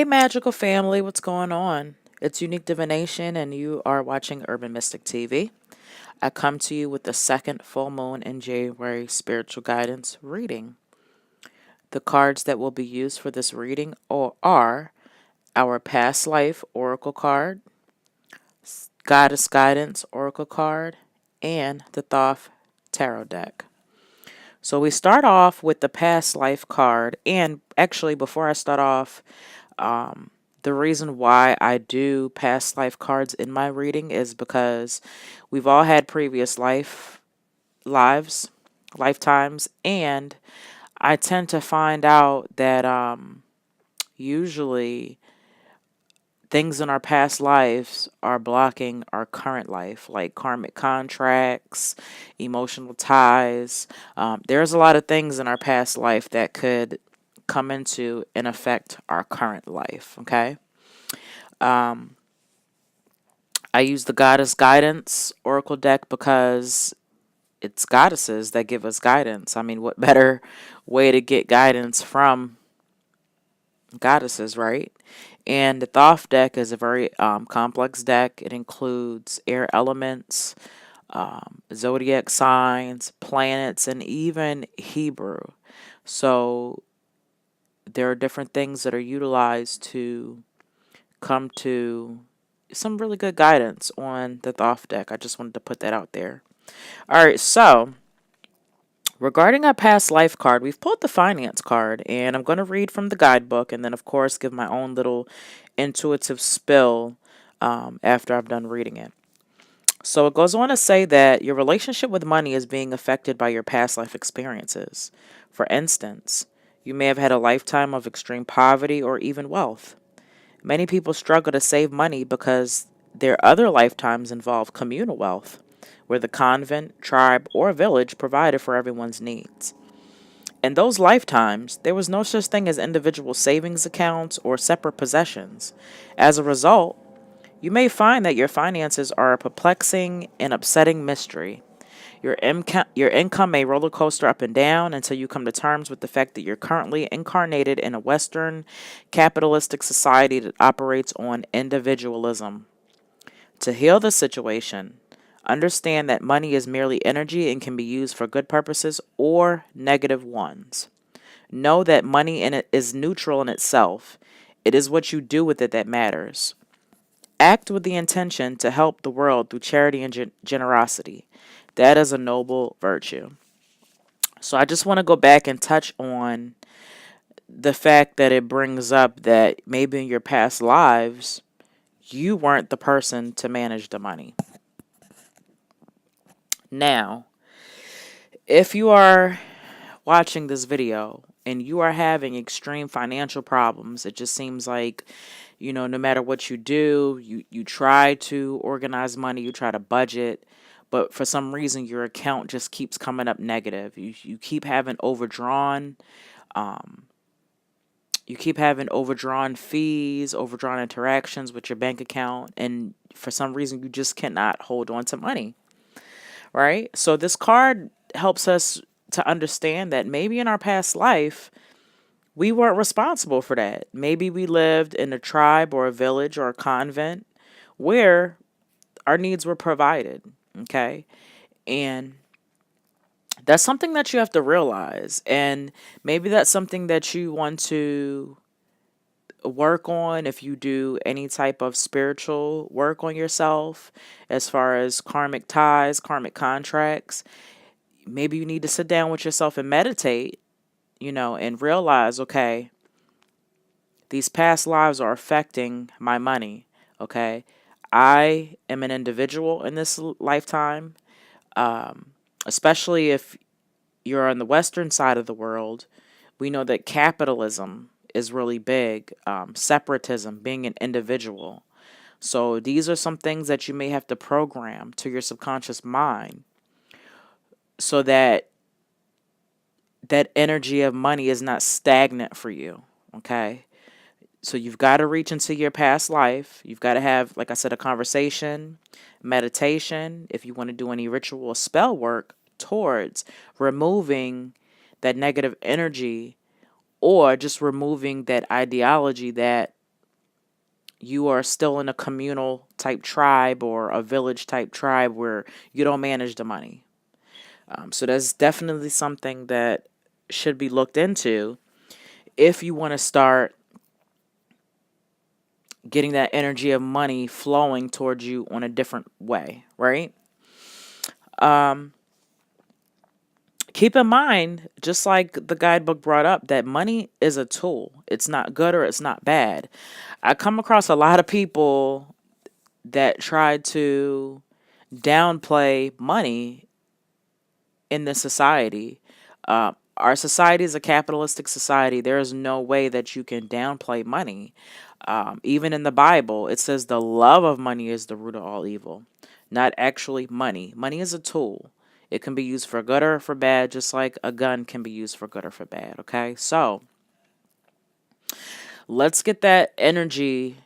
Hey, magical family, what's going on? It's Unique Divination, and you are watching Urban Mystic TV. I come to you with the second full moon in January spiritual guidance reading. The cards that will be used for this reading are our past life oracle card, goddess guidance oracle card, and the Thoth tarot deck. So we start off with the past life card, and actually, before I start off, Um, the reason why I do past life cards in my reading is because we've all had previous lives, lifetimes, and I tend to find out that usually things in our past lives are blocking our current life, like karmic contracts, emotional ties. There's a lot of things in our past life that could come into and affect our current life. Okay. Um, I use the Goddess Guidance Oracle deck because it's goddesses that give us guidance. I mean, what better way to get guidance from goddesses, right? And the Thoth deck is a very complex deck. It includes air elements, zodiac signs, planets, and even Hebrew. So there are different things that are utilized to come to some really good guidance on the Thoth deck. I just wanted to put that out there. All right, so regarding our past life card, we've pulled the finance card, and I'm going to read from the guidebook and then, of course, give my own little intuitive spill after I've done reading it. So it goes on to say that your relationship with money is being affected by your past life experiences. For instance, you may have had a lifetime of extreme poverty or even wealth. Many people struggle to save money because their other lifetimes involve communal wealth, where the convent, tribe, or village provided for everyone's needs. In those lifetimes, there was no such thing as individual savings accounts or separate possessions. As a result, you may find that your finances are a perplexing and upsetting mystery. Your income may roller coaster up and down until you come to terms with the fact that you're currently incarnated in a Western capitalistic society that operates on individualism. To heal the situation, understand that money is merely energy and can be used for good purposes or negative ones. Know that money in it is neutral in itself. It is what you do with it that matters. Act with the intention to help the world through charity and generosity. That is a noble virtue. So I just want to go back and touch on the fact that it brings up that maybe in your past lives, you weren't the person to manage the money. Now, if you are watching this video and you are having extreme financial problems, it just seems like, no matter what you do, you try to organize money, you try to budget, but for some reason your account just keeps coming up negative. You keep having overdrawn um you keep having overdrawn fees, overdrawn interactions with your bank account, and for some reason you just cannot hold on to money, right? So this card helps us to understand that maybe in our past life we weren't responsible for that. Maybe we lived in a tribe or a village or a convent where our needs were provided, okay? And that's something that you have to realize. And maybe that's something that you want to work on if you do any type of spiritual work on yourself as far as karmic ties, karmic contracts. Maybe you need to sit down with yourself and meditate, and realize, okay, these past lives are affecting my money, okay? I am an individual in this lifetime, especially if you're on the Western side of the world. We know that capitalism is really big, separatism, being an individual. So these are some things that you may have to program to your subconscious mind so that that energy of money is not stagnant for you, okay? So you've got to reach into your past life. You've got to have, like I said, a conversation, meditation, if you want to do any ritual or spell work towards removing that negative energy or just removing that ideology that you are still in a communal type tribe or a village type tribe where you don't manage the money. So that's definitely something that should be looked into if you want to start getting that energy of money flowing towards you on a different way, right? Um, Keep in mind, just like the guidebook brought up, that money is a tool. It's not good or it's not bad. I come across a lot of people that try to downplay money in this society. Our society is a capitalistic society. There is no way that you can downplay money. Even in the Bible, it says the love of money is the root of all evil, not actually money. Money is a tool. It can be used for good or for bad, just like a gun can be used for good or for bad. Okay, so let's get that energy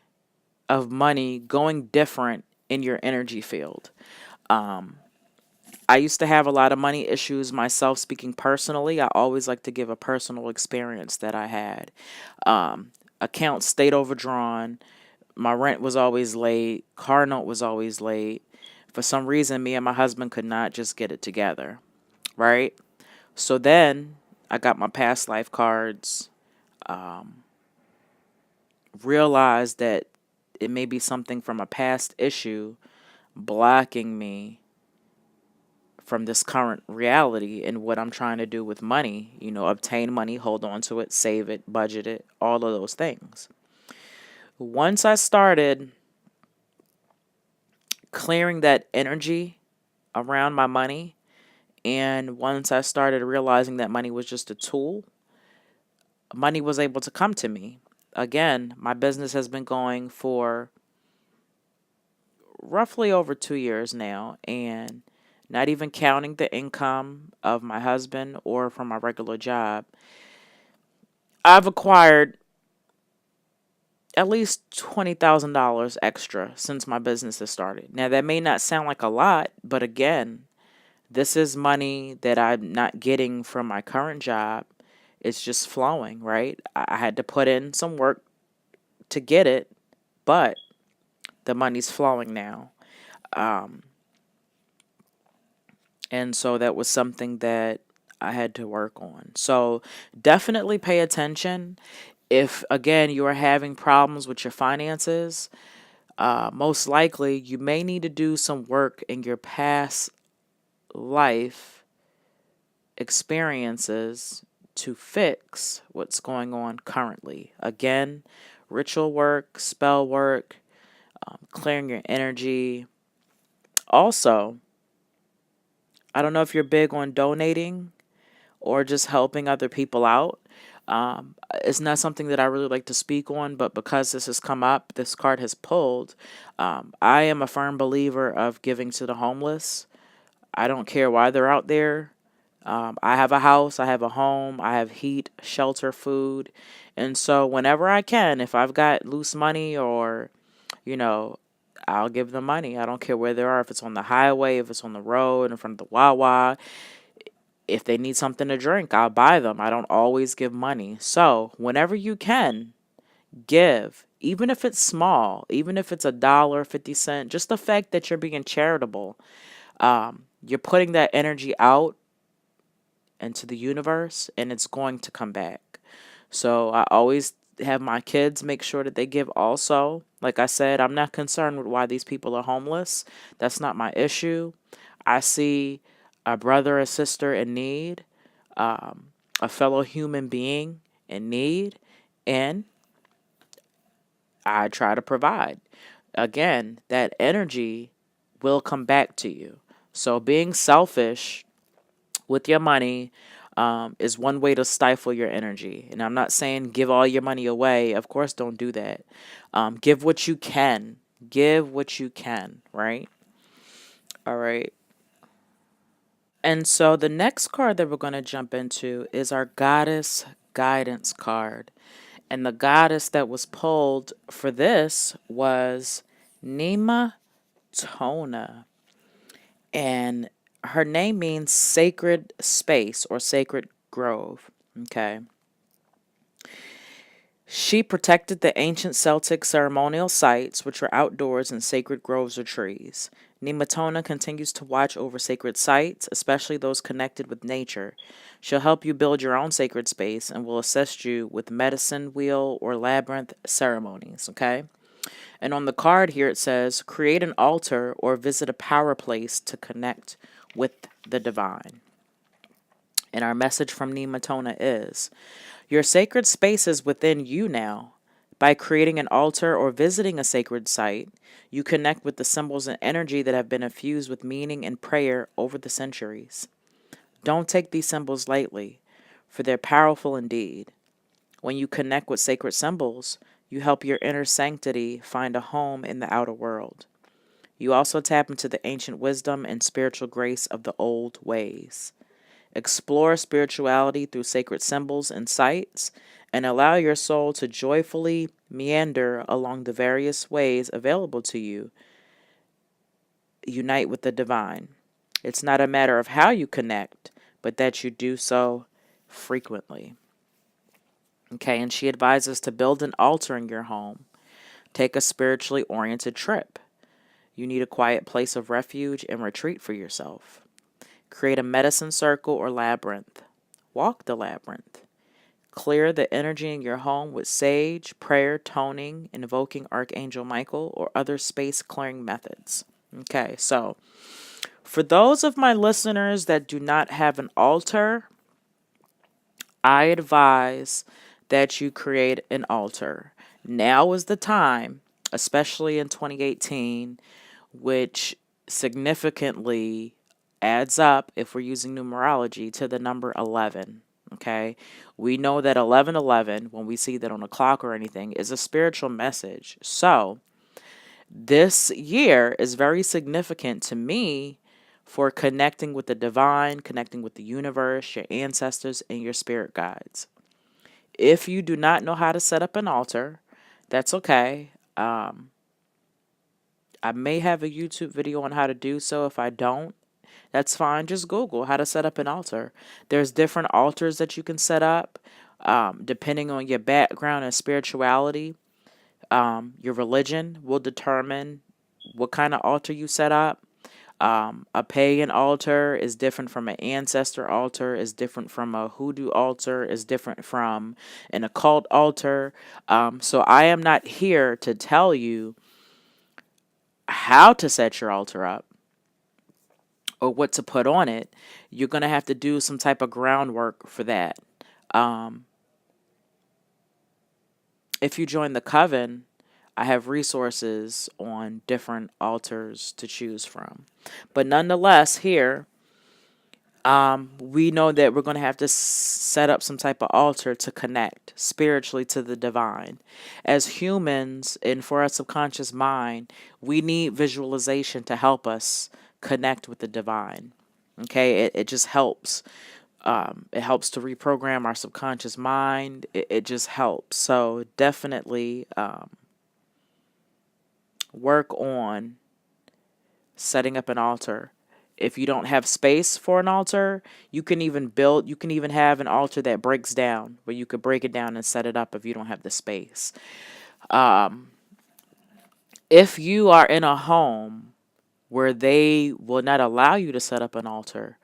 of money going different in your energy field. Um, I used to have a lot of money issues myself, speaking personally. I always like to give a personal experience that I had. Accounts stayed overdrawn. My rent was always late. Car note was always late. For some reason, me and my husband could not just get it together, right? So then I got my past life cards, realized that it may be something from a past issue blocking me from this current reality and what I'm trying to do with money. Obtain money, hold on to it, save it, budget it, all of those things. Once I started clearing that energy around my money, and once I started realizing that money was just a tool, money was able to come to me. Again, my business has been going for roughly over 2 years now, and not even counting the income of my husband or from my regular job, I've acquired at least $20,000 extra since my business has started. Now, that may not sound like a lot, but again, this is money that I'm not getting from my current job. It's just flowing, right? I had to put in some work to get it, but the money's flowing now. Um, and so that was something that I had to work on. So definitely pay attention. If, again, you are having problems with your finances, most likely you may need to do some work in your past life experiences to fix what's going on currently. Again, ritual work, spell work, clearing your energy. Also, I don't know if you're big on donating or just helping other people out. It's not something that I really like to speak on, but because this has come up, this card has pulled. I am a firm believer of giving to the homeless. I don't care why they're out there. I have a house, I have a home, I have heat, shelter, food. And so, whenever I can, if I've got loose money or, you know, I'll give them money. I don't care where they are, if it's on the highway, if it's on the road, in front of the Wawa. If they need something to drink, I'll buy them. I don't always give money. So, whenever you can, give. Even if it's small, even if it's $1, 50 cents, just the fact that you're being charitable, you're putting that energy out into the universe and it's going to come back. So I always have my kids make sure that they give also. Like I said, I'm not concerned with why these people are homeless. That's not my issue. I see a brother or sister in need, a fellow human being in need, and I try to provide. Again, that energy will come back to you. So being selfish with your money is one way to stifle your energy. And I'm not saying give all your money away. Of course, don't do that. Give what you can. Give what you can, right? All right. And so the next card that we're going to jump into is our Goddess Guidance card. And the goddess that was pulled for this was Nema Tona. And her name means sacred space or sacred grove. Okay. She protected the ancient Celtic ceremonial sites, which were outdoors in sacred groves or trees. Nematona continues to watch over sacred sites, especially those connected with nature. She'll help you build your own sacred space and will assist you with medicine wheel or labyrinth ceremonies, okay? And on the card here it says, create an altar or visit a power place to connect with the divine. And our message from Nematona is, your sacred space is within you now. By creating an altar or visiting a sacred site, you connect with the symbols and energy that have been infused with meaning and prayer over the centuries. Don't take these symbols lightly, for they're powerful indeed. When you connect with sacred symbols, you help your inner sanctity find a home in the outer world. You also tap into the ancient wisdom and spiritual grace of the old ways. Explore spirituality through sacred symbols and sites, and allow your soul to joyfully meander along the various ways available to you. Unite with the divine. It's not a matter of how you connect, but that you do so frequently. Okay, and she advises to build an altar in your home. Take a spiritually oriented trip. You need a quiet place of refuge and retreat for yourself. Create a medicine circle or labyrinth. Walk the labyrinth. Clear the energy in your home with sage, prayer, toning, invoking Archangel Michael, or other space clearing methods. Okay, so for those of my listeners that do not have an altar, I advise that you create an altar. Now is the time, especially in 2018, which significantly adds up, if we're using numerology, to the number 11. Okay, we know that 1111, when we see that on a clock or anything, is a spiritual message. So this year is very significant to me for connecting with the divine, connecting with the universe, your ancestors, and your spirit guides. If you do not know how to set up an altar, that's okay. I may have a YouTube video on how to do so. If I don't, that's fine. Just Google how to set up an altar. There's different altars that you can set up depending on your background and spirituality. Your religion will determine what kind of altar you set up. A pagan altar is different from an ancestor altar, is different from a hoodoo altar, is different from an occult altar. So I am not here to tell you how to set your altar up or what to put on it. You're going to have to do some type of groundwork for that. If you join the coven, I have resources on different altars to choose from. But nonetheless, here, we know that we're going to have to set up some type of altar to connect spiritually to the divine. As humans and for our subconscious mind, we need visualization to help us connect with the divine. Okay, it just helps. It helps to reprogram our subconscious mind. It just helps. So definitely work on setting up an altar. If you don't have space for an altar, you can even have an altar that breaks down, where you could break it down and set it up if you don't have the space. If you are in a home where they will not allow you to set up an altar,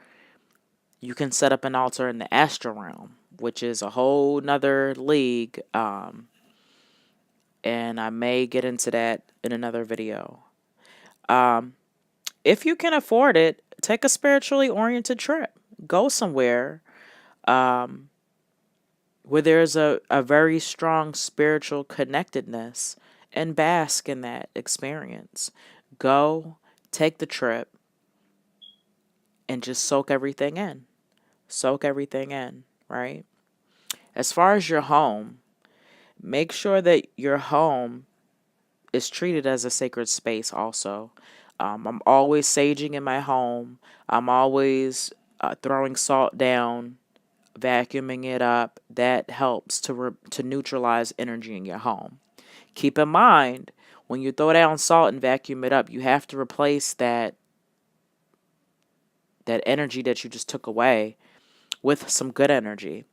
you can set up an altar in the astral realm, which is a whole nother league. And I may get into that in another video. If you can afford it, take a spiritually oriented trip. Go somewhere where there's a very strong spiritual connectedness and bask in that experience. Go, take the trip, and just soak everything in. Soak everything in, right? As far as your home, make sure that your home is treated as a sacred space also. I'm always saging in my home. I'm always throwing salt down, vacuuming it up. That helps to neutralize energy in your home. Keep in mind, when you throw down salt and vacuum it up, you have to replace that energy that you just took away with some good energy.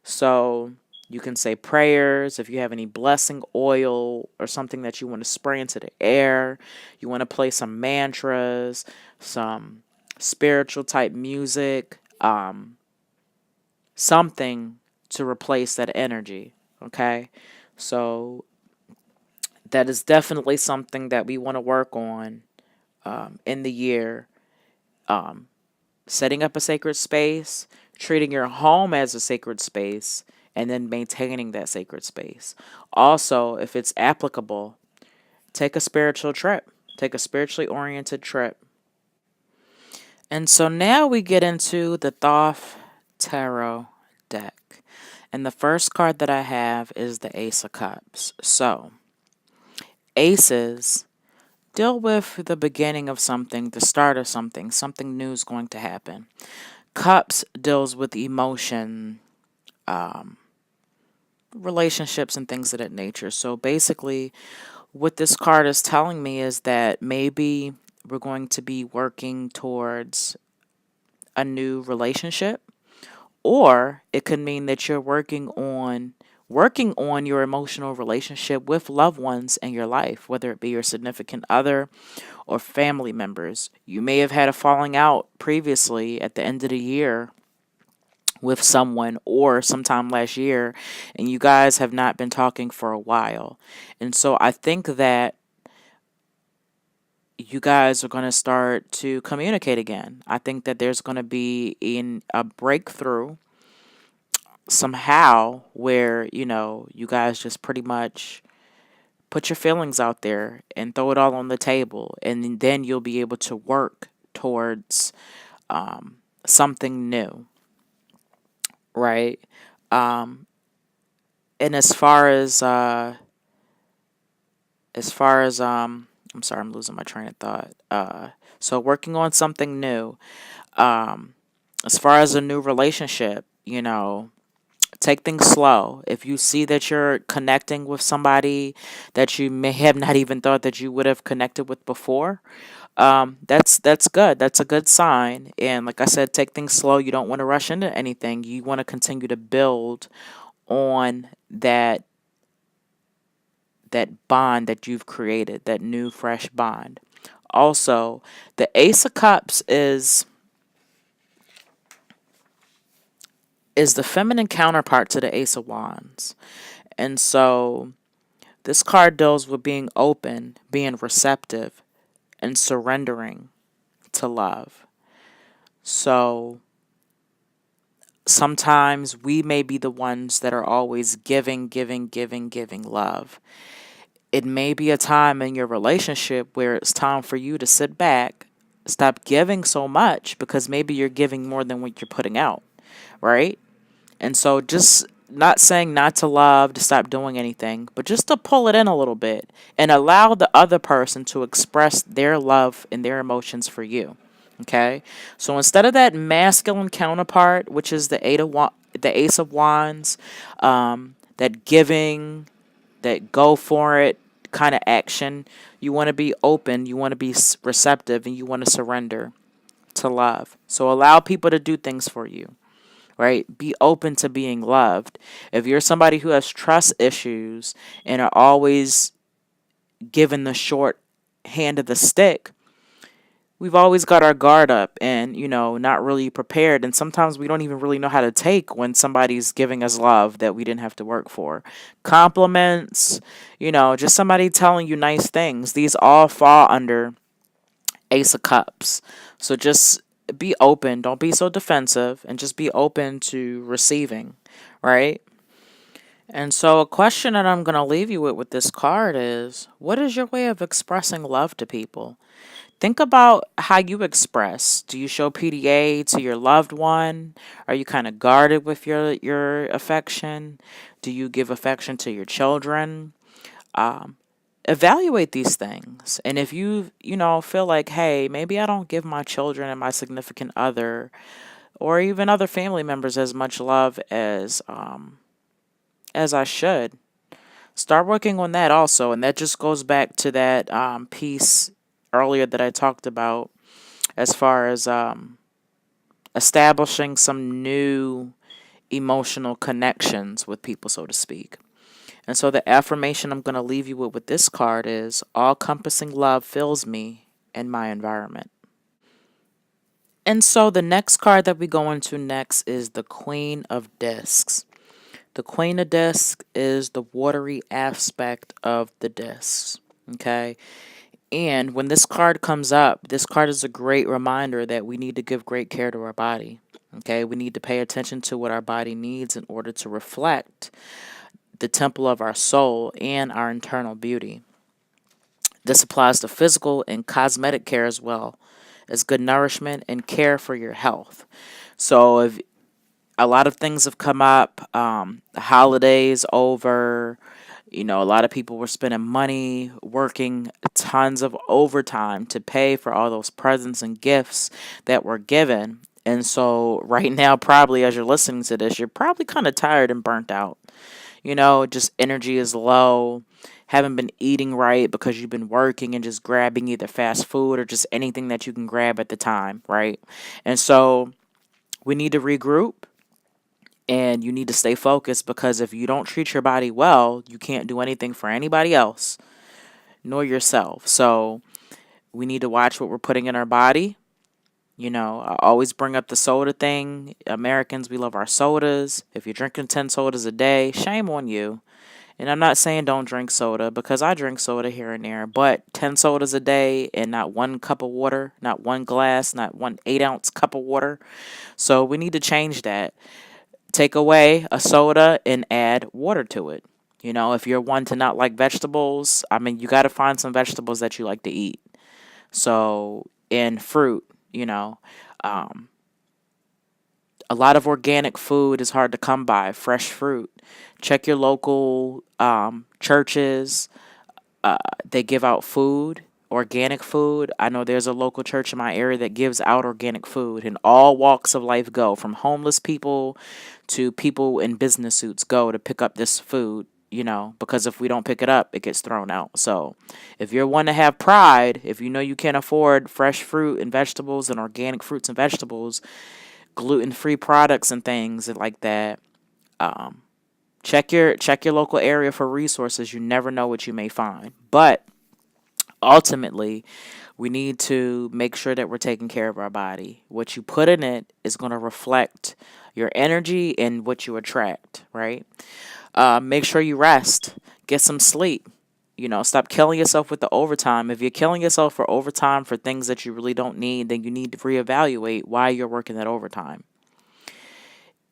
So You can say prayers if you have any blessing oil or something that you want to spray into the air. You want to play some mantras, some spiritual type music, something to replace that energy. Okay. So that is definitely something that we want to work on in the year. Um, Setting up a sacred space, treating your home as a sacred space, and then maintaining that sacred space. Also, if it's applicable, take a spiritual trip, take a spiritually oriented trip. And so now we get into the Thoth Tarot deck. And the first card that I have is the Ace of Cups. So, aces deal with the beginning of something, the start of something, something new is going to happen. Cups deals with emotion, um, relationships, and things of that nature. So basically, what this card is telling me is that maybe we're going to be working towards a new relationship, or it could mean that you're working on your emotional relationship with loved ones in your life, whether it be your significant other or family members. You may have had a falling out previously at the end of the year with someone or sometime last year, and you guys have not been talking for a while. And so I think that you guys are going to start to communicate again. I think that there's going to be in a breakthrough somehow where, you guys just pretty much put your feelings out there and throw it all on the table. And then you'll be able to work towards something new, right? Um, and as far as I'm sorry, I'm losing my train of thought. So working on something new. Um, as far as a new relationship, take things slow. If you see that you're connecting with somebody that you may have not even thought that you would have connected with before, that's good. That's a good sign. And like I said, take things slow. You don't want to rush into anything. You want to continue to build on that bond that you've created, that new fresh bond. Also, the Ace of Cups is the feminine counterpart to the Ace of Wands. And so this card deals with being open, being receptive, and surrendering to love. So sometimes we may be the ones that are always giving, giving, giving, giving love. It may be a time in your relationship where it's time for you to sit back, stop giving so much because maybe you're giving more than what you're putting out, right? And so just not saying not to love, to stop doing anything, but just to pull it in a little bit and allow the other person to express their love and their emotions for you. Okay? So instead of that masculine counterpart, which is the Ace of Wands, that giving, that go for it kind of action, you want to be open, you want to be receptive, and you want to surrender to love. So allow people to do things for you, right? Be open to being loved. If you're somebody who has trust issues and are always given the short hand of the stick, we've always got our guard up and, not really prepared. And sometimes we don't even really know how to take when somebody's giving us love that we didn't have to work for. Compliments, just somebody telling you nice things. These all fall under Ace of Cups. So just be open. Don't be so defensive and just be open to receiving, right? And so, a question that I'm going to leave you with this card is, what is your way of expressing love to people? Think about how you express. Do you show PDA to your loved one? Are you kind of guarded with your affection? Do you give affection to your children? Um, Evaluate these things. And if you feel like, hey, maybe I don't give my children and my significant other or even other family members as much love as I should, start working on that also. And that just goes back to that piece earlier that I talked about as far as establishing some new emotional connections with people, so to speak. And so the affirmation I'm going to leave you with this card is all encompassing love fills me and my environment. And so the next card that we go into next is the Queen of Discs. The Queen of Discs is the watery aspect of the discs. Okay. And when this card comes up, this card is a great reminder that we need to give great care to our body. Okay. We need to pay attention to what our body needs in order to reflect the temple of our soul and our internal beauty. This applies to physical and cosmetic care as well as good nourishment and care for your health. So if a lot of things have come up, the holidays over, a lot of people were spending money, working tons of overtime to pay for all those presents and gifts that were given. And so right now, probably as you're listening to this, you're probably kind of tired and burnt out. Just energy is low, haven't been eating right because you've been working and just grabbing either fast food or just anything that you can grab at the time, right? And so we need to regroup and you need to stay focused because if you don't treat your body well, you can't do anything for anybody else nor yourself. So we need to watch what we're putting in our body. I always bring up the soda thing. Americans, we love our sodas. If you're drinking 10 sodas a day, shame on you. And I'm not saying don't drink soda because I drink soda here and there, but 10 sodas a day and not one cup of water, not one glass, not one 8-ounce cup of water. So we need to change that. Take away a soda and add water to it. If you're one to not like vegetables, you got to find some vegetables that you like to eat. So, and fruit, a lot of organic food is hard to come by, fresh fruit. Check your local churches. They give out food, organic food. I know there's a local church in my area that gives out organic food, and all walks of life go from homeless people to people in business suits go to pick up this food. Because if we don't pick it up, it gets thrown out. So if you're one to have pride, if you know you can't afford fresh fruit and vegetables and organic fruits and vegetables, gluten-free products and things like that, check your local area for resources. You never know what you may find. But ultimately, we need to make sure that we're taking care of our body. What you put in it is going to reflect your energy and what you attract, right? Make sure you rest. Get some sleep. Stop killing yourself with the overtime. If you're killing yourself for overtime for things that you really don't need, then you need to reevaluate why you're working that overtime.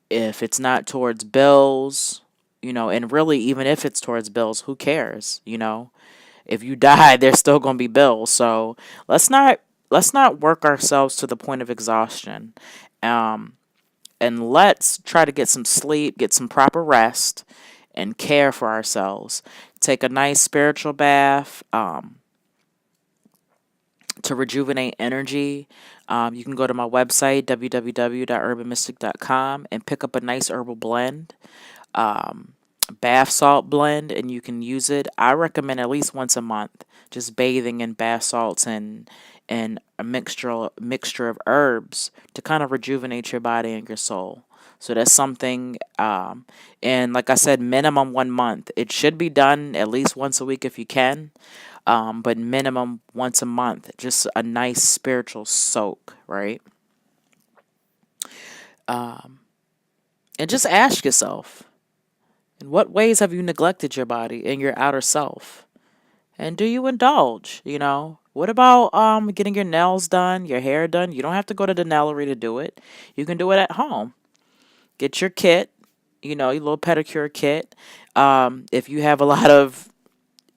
If it's not towards bills, and really even if it's towards bills, who cares? If you die, there's still going to be bills. So let's not work ourselves to the point of exhaustion. And let's try to get some sleep, get some proper rest, and care for ourselves. Take a nice spiritual bath to rejuvenate energy. You can go to my website, www.urbanmystic.com, and pick up a nice herbal blend, bath salt blend, and you can use it. I recommend at least once a month, just bathing in bath salts and a mixture of herbs to kind of rejuvenate your body and your soul. So that's something, and like I said, minimum 1 month. It should be done at least once a week if you can, but minimum once a month. Just a nice spiritual soak, right? And just ask yourself, in what ways have you neglected your body and your outer self? And do you indulge? What about getting your nails done, your hair done? You don't have to go to the nailery to do it. You can do it at home. Get your kit, your little pedicure kit. If you have a lot of,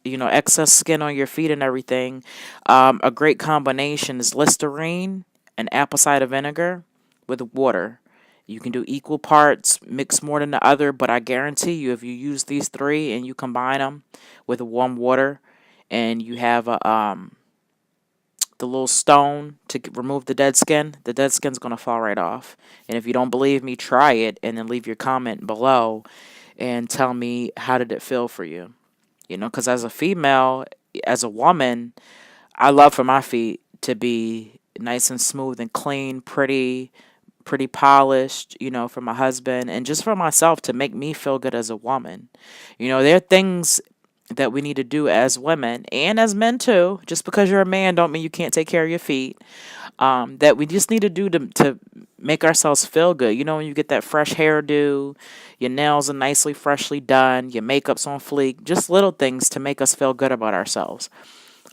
excess skin on your feet and everything, a great combination is Listerine and apple cider vinegar with water. You can do equal parts, mix more than the other, but I guarantee you if you use these three and you combine them with warm water and you have the little stone to remove the dead skin's going to fall right off. And if you don't believe me, try it and then leave your comment below and tell me how did it feel for you. Because as a female, as a woman, I love for my feet to be nice and smooth and clean, pretty pretty polished, for my husband and just for myself to make me feel good as a woman. There are things that we need to do as women and as men too. Just because you're a man don't mean you can't take care of your feet. That we just need to do to make ourselves feel good. When you get that fresh hairdo, your nails are nicely freshly done, your makeup's on fleek, just little things to make us feel good about ourselves.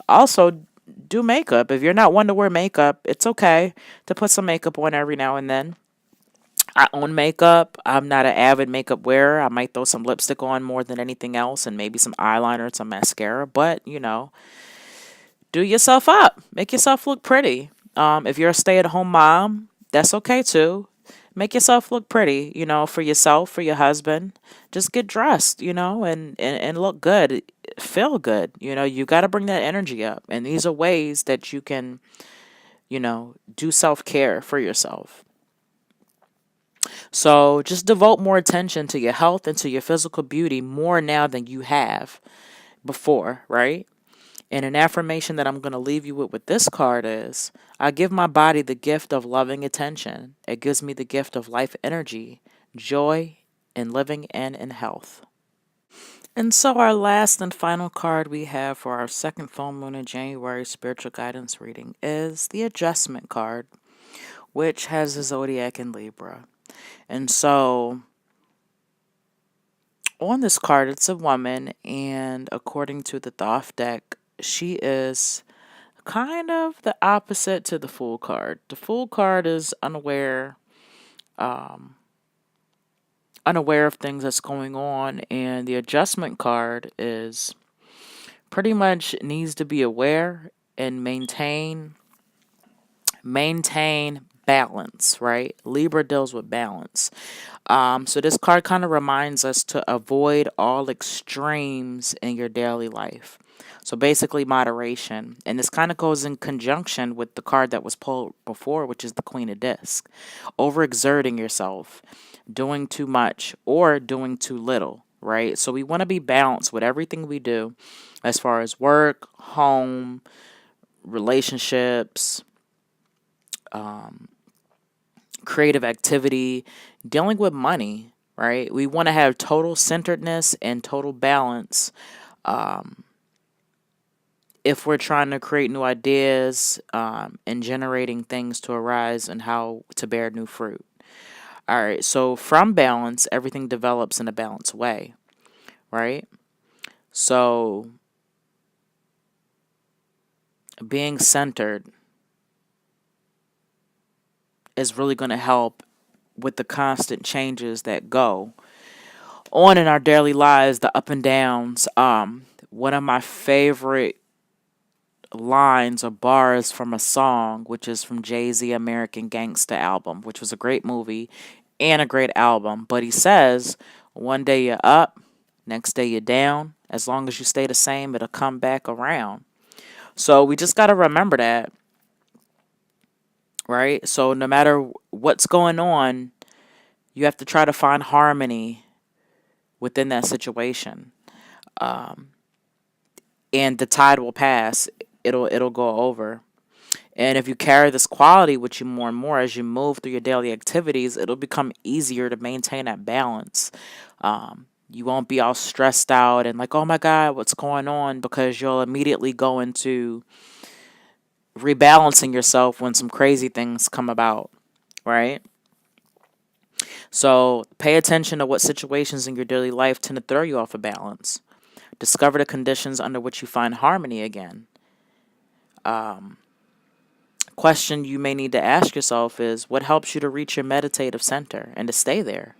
Also, do makeup. If you're not one to wear makeup, it's okay to put some makeup on every now and then. I own makeup. I'm not an avid makeup wearer. I might throw some lipstick on more than anything else and maybe some eyeliner and some mascara, but do yourself up. Make yourself look pretty. If you're a stay-at-home mom, that's okay too. Make yourself look pretty, for yourself, for your husband. Just get dressed, and look good. Feel good. You got to bring that energy up. And these are ways that you can, do self-care for yourself. So just devote more attention to your health and to your physical beauty more now than you have before, right? And an affirmation that I'm going to leave you with this card is I give my body the gift of loving attention. It gives me the gift of life energy, joy, and living and in health. And so, our last and final card we have for our second full moon in January spiritual guidance reading is the Adjustment card, which has the zodiac in Libra. And so, on this card, it's a woman, and according to the Thoth deck, she is kind of the opposite to the Fool card. The Fool card is unaware of things that's going on, and the Adjustment card is pretty much needs to be aware and maintain balance, right? Libra deals with balance. So this card kind of reminds us to avoid all extremes in your daily life. So basically moderation. And this kind of goes in conjunction with the card that was pulled before, which is the Queen of Discs. Overexerting yourself, doing too much, or doing too little, right? So we want to be balanced with everything we do as far as work, home, relationships, creative activity, dealing with money, right? We want to have total centeredness and total balance if we're trying to create new ideas and generating things to arise and how to bear new fruit. All right, so from balance, everything develops in a balanced way, right? So being centered is really going to help with the constant changes that go on in our daily lives, the up and downs. One of my favorite lines or bars from a song, which is from Jay-Z American Gangsta album, which was a great movie and a great album. But he says, one day you're up, next day you're down. As long as you stay the same, it'll come back around. So we just got to remember that, right? So no matter what's going on, you have to try to find harmony within that situation. And the tide will pass. It'll go over. And if you carry this quality with you more and more as you move through your daily activities, it'll become easier to maintain that balance. You won't be all stressed out and like, oh my God, what's going on? Because you'll immediately go into rebalancing yourself when some crazy things come about, right? So pay attention to what situations in your daily life tend to throw you off of balance. Discover the conditions under which you find harmony again. Question you may need to ask yourself is what helps you to reach your meditative center and to stay there?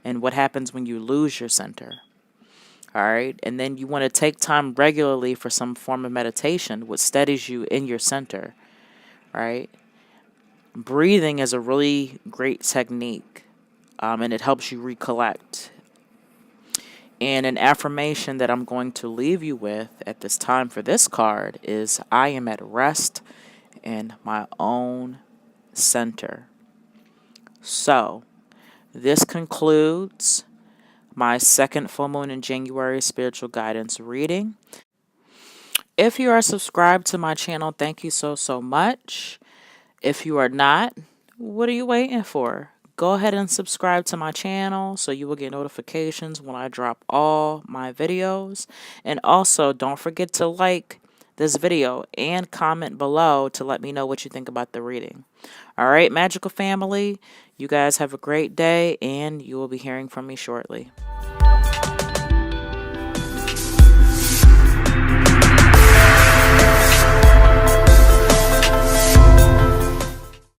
And what happens when you lose your center? All right. And then you want to take time regularly for some form of meditation, which steadies you in your center. Right. Breathing is a really great technique, and it helps you recollect. And an affirmation that I'm going to leave you with at this time for this card is I am at rest in my own center. So, this concludes my second full moon in January spiritual guidance reading. If you are subscribed to my channel, thank you so much. If you are not, What are you waiting for? Go ahead and subscribe to my channel so you will get notifications when I drop all my videos. And also, don't forget to like this video and comment below to let me know what you think about the reading. All right, magical family, you guys have a great day and you will be hearing from me shortly.